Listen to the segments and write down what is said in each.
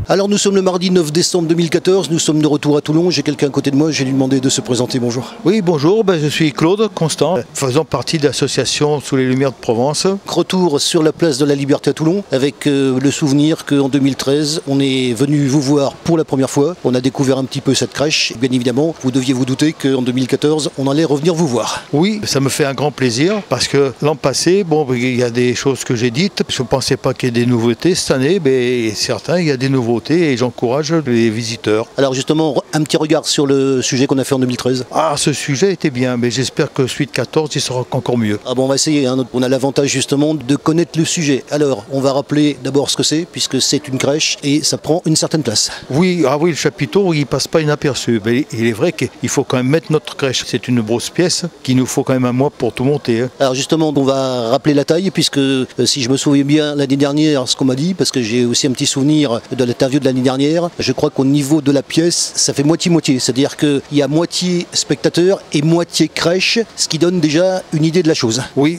Alors nous sommes le mardi 9 décembre 2014, nous sommes de retour à Toulon, j'ai quelqu'un à côté de moi, j'ai lui demandé de se présenter, bonjour. Oui, bonjour, je suis Claude Constant, faisant partie de l'association Sous les Lumières de Provence. Retour sur la place de la Liberté à Toulon, avec le souvenir qu'en 2013, on est venu vous voir pour la première fois, on a découvert un petit peu cette crèche, bien évidemment, vous deviez vous douter qu'en 2014, on allait revenir vous voir. Oui, ça me fait un grand plaisir, parce que l'an passé, il y a des choses que j'ai dites, je ne pensais pas qu'il y ait des nouveautés cette année, mais certains, il y a des nouveautés et j'encourage les visiteurs. Alors justement, un petit regard sur le sujet qu'on a fait en 2013. Ah, ce sujet était bien, mais j'espère que celui de 14, il sera encore mieux. Ah bon, on va essayer, hein. On a l'avantage justement de connaître le sujet. Alors, on va rappeler d'abord ce que c'est, puisque c'est une crèche et ça prend une certaine place. Oui, le chapiteau, il ne passe pas inaperçu, mais il est vrai qu'il faut quand même mettre notre crèche. C'est une grosse pièce qu'il nous faut quand même un mois pour tout monter. Hein. Alors justement, on va rappeler la taille, puisque si je me souviens bien l'année dernière, ce qu'on m'a dit, parce que j'ai aussi un petit souvenir de l'interview de l'année dernière, je crois qu'au niveau de la pièce, ça fait moitié-moitié. C'est-à-dire qu'il y a moitié spectateurs et moitié crèche, ce qui donne déjà une idée de la chose. Oui.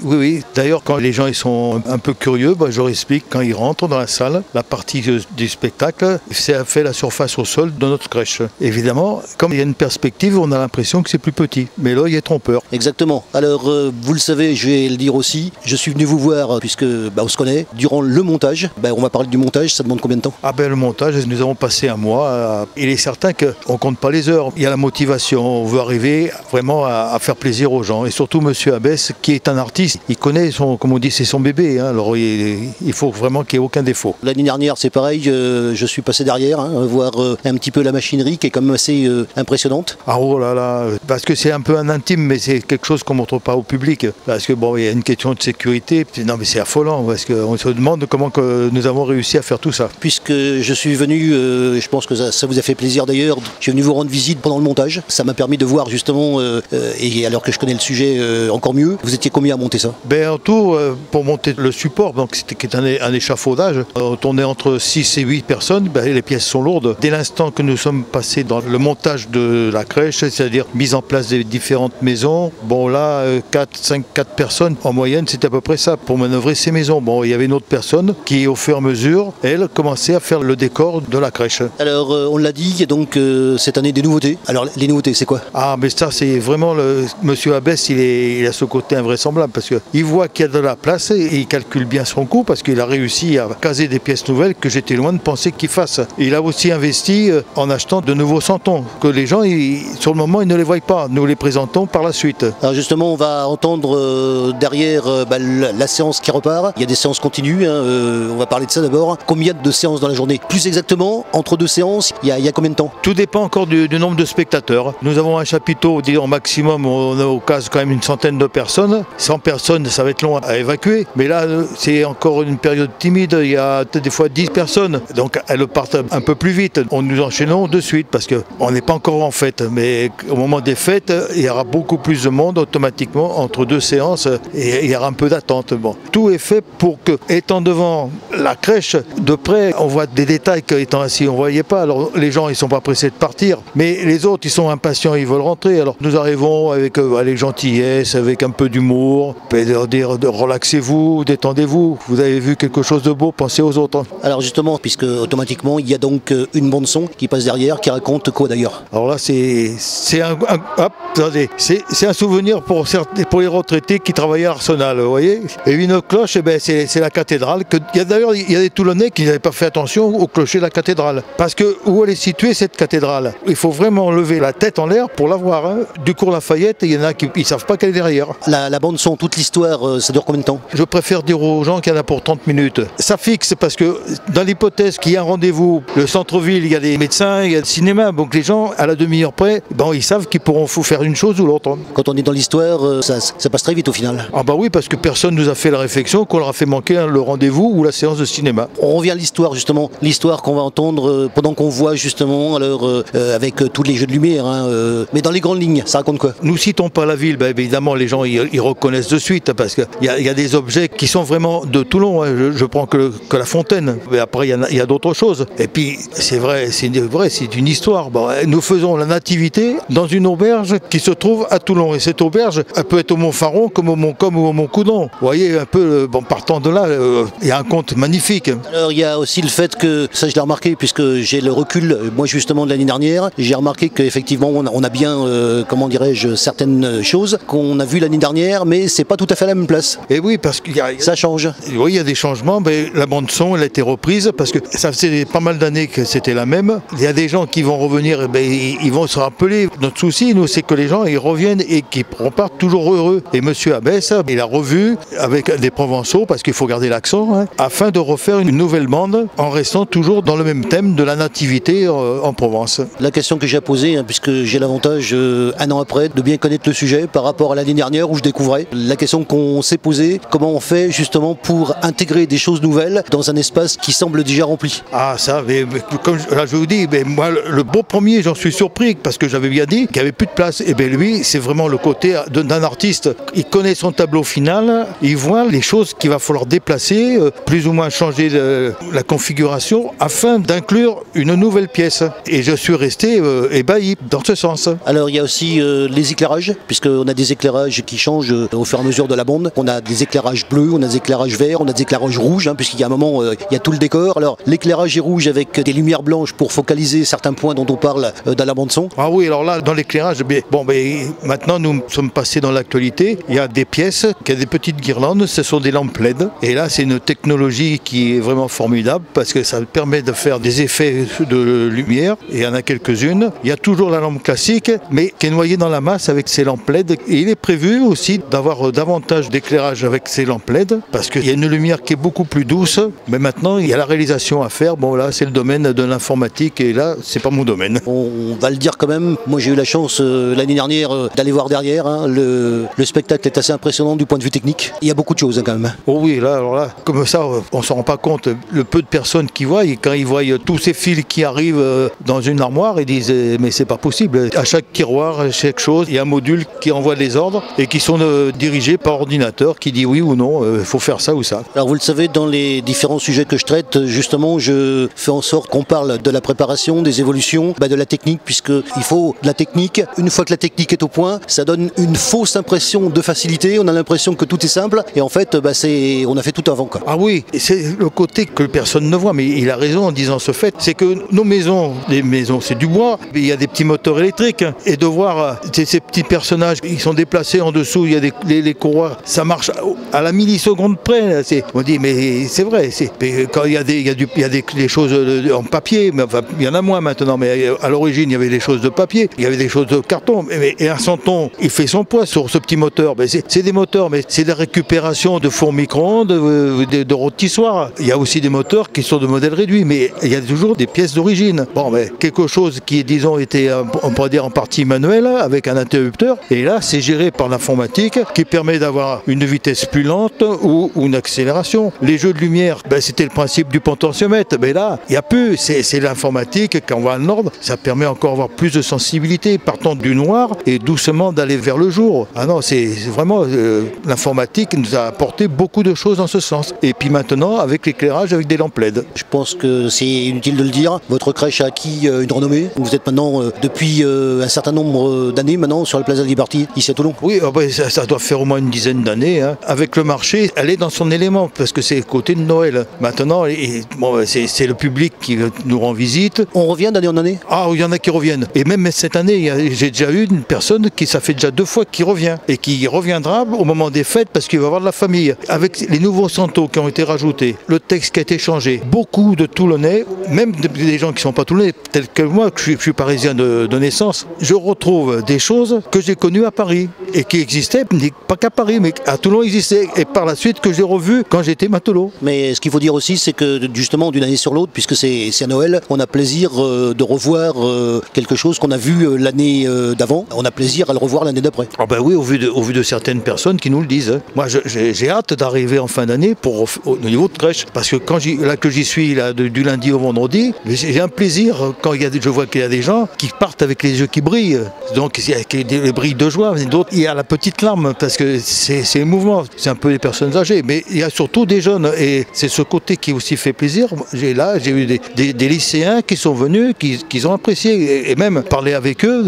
D'ailleurs, quand les gens ils sont un peu curieux, je leur explique quand ils rentrent dans la salle, la partie du spectacle, c'est fait la surface au sol de notre crèche. Évidemment, comme il y a une perspective, on a l'impression que c'est plus petit. Mais là, il est trompeur. Exactement. Alors, vous le savez, je vais le dire aussi, je suis venu vous voir, puisque on se connaît, durant le montage. On va parler du montage, ça demande combien de temps? Le montage, nous avons passé un mois. Il est certain qu'on ne compte pas les heures. Il y a la motivation, on veut arriver vraiment à faire plaisir aux gens. Et surtout Monsieur Abès, qui est un artiste, il connaît, comme on dit, c'est son bébé. Hein. Alors il faut vraiment qu'il n'y ait aucun défaut. L'année dernière, c'est pareil, je suis passé derrière, voir un petit peu la machinerie qui est quand même assez impressionnante. Ah oh là là, parce que c'est un peu un intime, mais c'est quelque chose qu'on ne montre pas au public. Parce que il y a une question de sécurité. Non mais c'est affolant, parce qu'on se demande comment que nous avons réussi à faire tout ça. Puisque je suis venu, je pense que ça vous a fait plaisir d'ailleurs, je suis venu vous rendre visite pendant le montage. Ça m'a permis de voir justement, et alors que je connais le sujet encore mieux, vous étiez combien à monter ça? En tout, pour monter le support, donc c'était un échafaudage, on tournait entre 6 et 8 personnes, les pièces sont lourdes. Dès l'instant que nous sommes passés dans le montage de la crèche, c'est-à-dire mise en place des différentes maisons, là, 4 personnes en moyenne, c'était à peu près ça, pour manœuvrer ces maisons. Il y avait une autre personne qui, au fur et à mesure, elle commençait à faire le décor de la crèche. Alors, on l'a dit, il y a donc cette année des nouveautés. Alors, les nouveautés, c'est quoi? Mais ça, c'est vraiment Monsieur Abès, il a ce côté invraisemblable, parce qu'il voit qu'il y a de la place et il calcule bien son coût, parce qu'il a réussi à caser des pièces nouvelles que j'étais loin de penser qu'il fasse. Il a aussi investi en achetant de nouveaux santons, que les gens, sur le moment, ils ne les voient pas. Nous les présentons par la suite. Alors justement, on va entendre derrière la séance qui repart. Il y a des séances continues, on va parler de ça d'abord. Combien de séances dans la journée? Plus exactement, entre deux séances, il y a combien de temps? Tout dépend encore du nombre de spectateurs. Nous avons un chapiteau, au maximum, on a au cas quand même une centaine de personnes. 100 personnes, ça va être long à évacuer. Mais là, c'est encore une période timide, il y a des fois 10 personnes. Donc elles partent un peu plus vite. Nous enchaînons de suite parce qu'on n'est pas encore en fête. Mais au moment des fêtes, il y aura beaucoup plus de monde automatiquement entre deux séances et il y aura un peu d'attente. Tout est fait pour que, étant devant la crèche, de près, on voit des détails qu'étant assis, on ne voyait pas. Alors les gens, ils ne sont pas pressés de partir. Mais les autres, ils sont impatients, ils veulent rentrer. Alors nous arrivons avec gentillesse, avec un peu d'humour, leur dire relaxez-vous, détendez-vous. Vous avez vu quelque chose de beau, pensez aux autres. Alors justement, puisque automatiquement, il y a donc une bande-son qui passe derrière, qui raconte quoi d'ailleurs? Alors là, c'est un souvenir pour les retraités qui travaillaient à Arsenal, vous voyez. Et une cloche, c'est la cathédrale. D'ailleurs, il y a des Toulonnais qui n'avaient pas fait attention au clocher de la cathédrale. Parce que où elle est située, cette cathédrale? Il faut vraiment lever la tête en l'air pour la voir. Hein. Du cours Lafayette, il y en a qui ne savent pas qu'elle est derrière. La bande-son, toute l'histoire, ça dure combien de temps? Je préfère dire aux gens qu'il y en a pour 30 minutes. Ça fixe parce que dans l'hypothèse qu'il y a un rendez-vous, le centre-ville, il y a des médecins, il y a le cinéma. Donc les gens, à la demi-heure près, ils savent qu'ils pourront faire une chose ou l'autre. Quand on est dans l'histoire, ça passe très vite au final. Oui, parce que personne nous a fait la réflexion qu'on leur a fait manquer le rendez-vous ou la séance de cinéma. On revient à l'histoire justement, l'histoire qu'on va entendre pendant qu'on voit justement, avec tous les jeux de lumière, mais dans les grandes lignes, ça raconte quoi? Nous citons pas la ville, évidemment les gens ils reconnaissent de suite, parce qu'il y a des objets qui sont vraiment de Toulon, je prends que la fontaine, mais après il y a d'autres choses. Et puis c'est vrai, c'est une histoire. Nous faisons la nativité dans une auberge qui se trouve à Toulon, et cette auberge, elle peut être au Mont-Faron comme au Mont-Com ou au Mont-Coudon. Vous voyez un peu, partant de là, il y a un conte magnifique. Alors il y a aussi le fait que Ça, je l'ai remarqué puisque j'ai le recul, moi justement de l'année dernière, j'ai remarqué qu'effectivement on a bien, comment dirais-je, certaines choses qu'on a vues l'année dernière, mais c'est pas tout à fait à la même place. Et oui, parce qu'il y a... Ça change. Oui, il y a des changements, mais la bande son, elle a été reprise parce que ça faisait pas mal d'années que c'était la même. Il y a des gens qui vont revenir, ils vont se rappeler. Notre souci, nous, c'est que les gens, ils reviennent et qu'ils repartent toujours heureux. Et Monsieur Abbesse, il a revu avec des Provençaux, parce qu'il faut garder l'accent, afin de refaire une nouvelle bande en restant toujours dans le même thème de la nativité en Provence. La question que j'ai à poser, puisque j'ai l'avantage, un an après, de bien connaître le sujet par rapport à l'année dernière où je découvrais, la question qu'on s'est posée, comment on fait justement pour intégrer des choses nouvelles dans un espace qui semble déjà rempli. Ah ça, mais comme là, je vous dis, moi le beau premier, j'en suis surpris, parce que j'avais bien dit qu'il n'y avait plus de place. Et bien lui, c'est vraiment le côté d'un artiste. Il connaît son tableau final, il voit les choses qu'il va falloir déplacer, plus ou moins changer la configuration afin d'inclure une nouvelle pièce. Et je suis resté ébahi dans ce sens. Alors il y a aussi les éclairages, puisqu'on a des éclairages qui changent au fur et à mesure de la bande. On a des éclairages bleus, on a des éclairages verts, on a des éclairages rouges, puisqu'il y a un moment, il y a tout le décor. Alors l'éclairage est rouge avec des lumières blanches pour focaliser certains points dont on parle dans la bande son. Ah oui, alors là, dans l'éclairage, maintenant nous sommes passés dans l'actualité. Il y a des pièces, il y a des petites guirlandes, ce sont des lampes LED. Et là, c'est une technologie qui est vraiment formidable parce que ça permet de faire des effets de lumière. Et il y en a quelques-unes. Il y a toujours la lampe classique, mais qui est noyée dans la masse avec ces lampes LED. Et il est prévu aussi d'avoir davantage d'éclairage avec ces lampes LED parce qu'il y a une lumière qui est beaucoup plus douce. Mais maintenant, il y a la réalisation à faire. Bon, là, c'est le domaine de l'informatique et là, c'est pas mon domaine. On va le dire quand même. Moi, j'ai eu la chance l'année dernière d'aller voir derrière. Le spectacle est assez impressionnant du point de vue technique. Il y a beaucoup de choses quand même. Oh oui, là, alors là, comme ça, on s'en rend pas compte. Le peu de personnes qui voient, et quand ils voient tous ces fils qui arrivent dans une armoire, ils disent mais c'est pas possible. À chaque tiroir, à chaque chose, il y a un module qui envoie les ordres et qui sont dirigés par ordinateur qui dit oui ou non, il faut faire ça ou ça. Alors vous le savez, dans les différents sujets que je traite, justement, je fais en sorte qu'on parle de la préparation, des évolutions, de la technique, puisqu'il faut de la technique. Une fois que la technique est au point, ça donne une fausse impression de facilité. On a l'impression que tout est simple et en fait, on a fait tout avant. Ah oui, c'est le côté que personne ne voit, mais il a raison en disant ce fait, c'est que nos maisons, les maisons c'est du bois, mais il y a des petits moteurs électriques et de voir ces petits personnages, ils sont déplacés en dessous, il y a les courroies, ça marche à la milliseconde près. On dit mais c'est vrai, quand il y a des choses en papier, mais enfin il y en a moins maintenant, mais à l'origine il y avait des choses de papier, il y avait des choses de carton, et un centon il fait son poids sur ce petit moteur, c'est des moteurs, mais c'est de la récupération de fours micro-ondes, de rôtissoirs. Il y a aussi des moteurs qui sont de modèle réduit, mais il y a toujours des pièces d'origine. Bon, mais quelque chose qui, disons, était, on pourrait dire, en partie manuel, avec un interrupteur, et là, c'est géré par l'informatique, qui permet d'avoir une vitesse plus lente ou une accélération. Les jeux de lumière, c'était le principe du potentiomètre, mais là, il n'y a plus, c'est l'informatique, quand on va à l'ordre, ça permet encore d'avoir plus de sensibilité, partant du noir, et doucement d'aller vers le jour. Ah non, c'est vraiment, l'informatique nous a apporté beaucoup de choses dans ce sens. Et puis maintenant, avec l'éclairage, avec des lampes LED. Je pense que c'est inutile de le dire. Votre crèche a acquis une renommée. Vous êtes maintenant, depuis un certain nombre d'années maintenant, sur la Plaza Liberty, ici à Toulon. Oui, ça doit faire au moins une dizaine d'années. Avec le marché, elle est dans son élément, parce que c'est le côté de Noël. Maintenant, c'est le public qui nous rend visite. On revient d'année en année? Ah, il y en a qui reviennent. Et même cette année, j'ai déjà eu une personne qui, ça fait déjà 2 fois qu'il revient. Et qui reviendra au moment des fêtes, parce qu'il va avoir de la famille. Avec les nouveaux santos qui ont été rajoutés, le texte qui a été changé, beaucoup de Toulonnais, même des gens qui ne sont pas Toulonnais, tels que moi, que je suis parisien de naissance, je retrouve des choses que j'ai connues à Paris et qui existaient, pas qu'à Paris, mais à Toulon existaient, et par la suite que j'ai revu quand j'étais matelot. Mais ce qu'il faut dire aussi, c'est que justement, d'une année sur l'autre, puisque c'est à Noël, on a plaisir de revoir quelque chose qu'on a vu l'année d'avant, on a plaisir à le revoir l'année d'après. Ah ben oui, au vu de certaines personnes qui nous le disent. Moi, j'ai hâte d'arriver en fin d'année au niveau de crèche, parce que quand j'y suis là, du lundi au vendredi, j'ai un plaisir quand je vois qu'il y a des gens qui partent avec les yeux qui brillent. Donc il y a des brilles de joie, mais d'autres il y a la petite larme parce que c'est émouvant. C'est un peu les personnes âgées, mais il y a surtout des jeunes et c'est ce côté qui aussi fait plaisir. J'ai eu des lycéens qui sont venus, qui ont apprécié et même parler avec eux,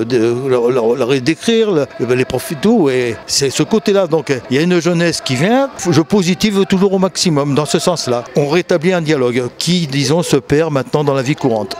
leur décrire les profs et tout. Et c'est ce côté-là. Donc il y a une jeunesse qui vient. Je positive toujours au maximum dans ce sens-là. On rétablit un dialogue. dialogue qui, disons, se perd maintenant dans la vie courante.